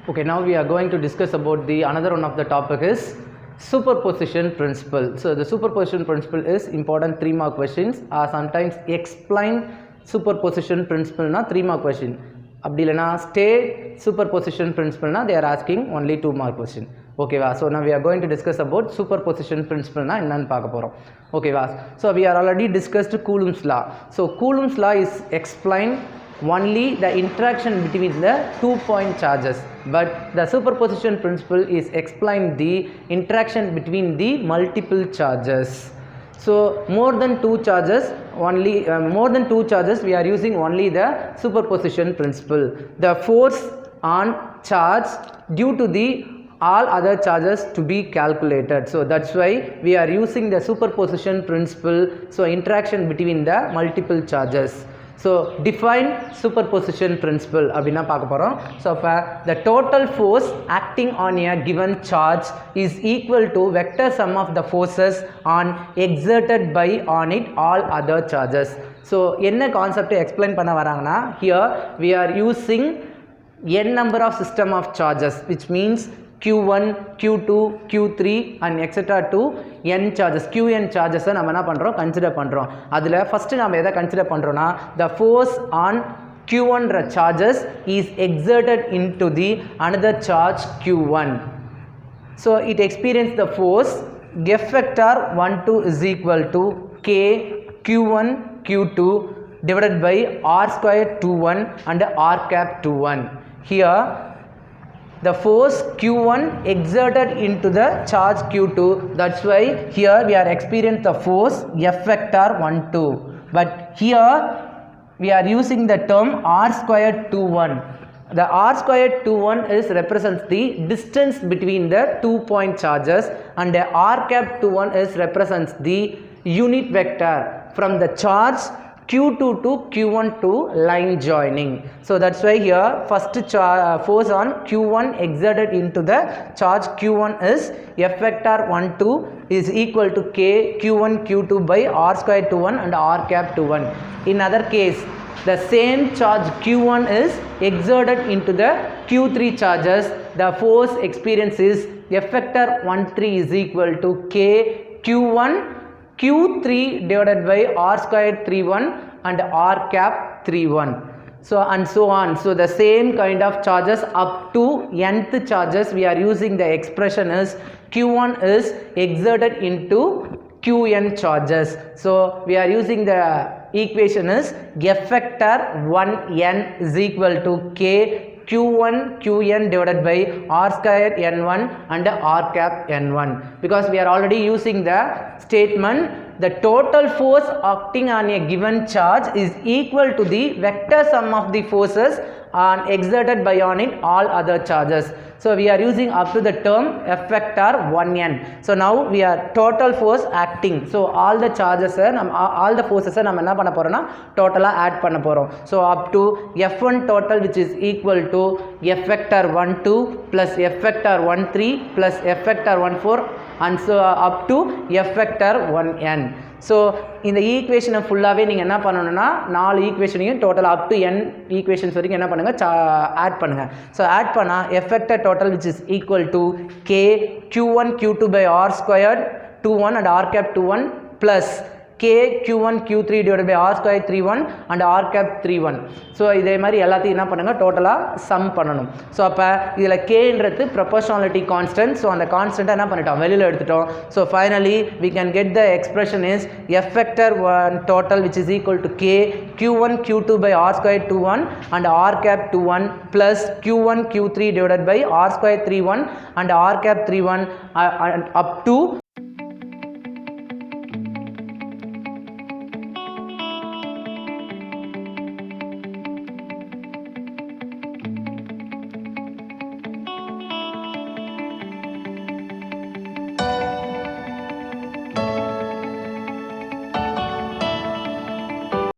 Okay, now we are going to discuss about the another one of the topic is superposition principle. So the superposition principle is important 3 mark questions. Sometimes explain superposition principle na 3 mark question. அப்படி இல்லனா state superposition principle na they are asking only 2 mark question. Okay va, so now we are going to discuss about superposition principle na என்னன்னு பார்க்க போறோம். Okay va, so we are already discussed Coulomb's law. So Coulomb's law is explained only the interaction between the 2-point charges, but the superposition principle is explained the interaction between the multiple charges. So more than 2 charges we are using only the superposition principle. The force on charge due to the all other charges to be calculated, so that's why we are using the superposition principle. So interaction between the multiple charges. So define superposition principle அப்படினா பார்க்க போறோம். So the total force acting on a given charge is equal to vector sum of the forces on exerted by on it all other charges. So என்ன concept explain பண்ண வராங்கன்னா, here we are using n number of system of charges, which means Q1, Q2, Q3 and etc. to n charges. Qn charges நம்ம என்ன பண்றோம், consider பண்றோம். அதுல first நாம எதை கன்சிடர் பண்றோம்னா, the force on Q1 charges is exerted into the another charge Q1. So it experiences the force F vector 1 2 is equal to K Q1 Q2 divided by R square 21 and R cap 21. Here the force Q1 exerted into the charge Q2, that's why here we are experiencing the force F vector 1 2, but here we are using the term R square 21. The R square 21 is represents the distance between the 2-point charges, and the R cap 21 is represents the unit vector from the charge Q2 to Q1 to line joining. So that's why here first force on Q1 exerted into the charge Q1 is F vector 1 2 is equal to K Q1 Q2 by R square 21 and R cap 21. In other case, the same charge Q1 is exerted into the Q3 charges. The force experience is F vector 1 3 is equal to K Q1 Q3 divided by R square 31 and R cap 31. So and so on. So the same kind of charges up to nth charges we are using the expression is Q1 is exerted into Qn charges. So we are using the equation is F vector 1n is equal to K Q1 Qn divided by R square n1 and R cap n1, because we are already using the statement the total force acting on a given charge is equal to the vector sum of the forces exerted by on it all other charges. So we are using up to the term F vector 1n. So now we are total force acting. So all the charges all the forces நம்ம என்ன பண்ண போறோம்னா டோட்டலா add பண்ண போறோம். So up to F1 total, which is equal to F vector 1 2 plus F vector 1 3 plus F vector 1 4 and so up to F vector 1n. So இந்த ஈக்குவேஷனை ஃபுல்லாவே நீங்க என்ன பண்ணணும்னா 4 ஈக்குவேஷனையும் total up to n equations வரைக்கும் என்ன பண்ணுங்க, ஆட் பண்ணுங்க. ஸோ ஆட் பண்ணா F vector total which is equal to K Q1 Q2 by R squared 21 and R cap 21 plus K Q1 Q3 divided by R square 31 and R cap 31. So இதே மாதிரி எல்லாத்தையும் என்ன பண்ணுங்க, டோட்டலாக some பண்ணணும். So அப்போ இதில் கேன்றது ப்ரொபோர்ஷனாலிட்டி கான்ஸ்டன்ட். ஸோ அந்த கான்ஸ்டன்ட்டை என்ன பண்ணிட்டோம், வெளியில் எடுத்துட்டோம். So finally we can get the expression is F vector 1 total which is equal to K Q1 Q2 by R square 21 and R cap 21 plus Q1 Q3 divided by R square 31 and R cap 31 and up to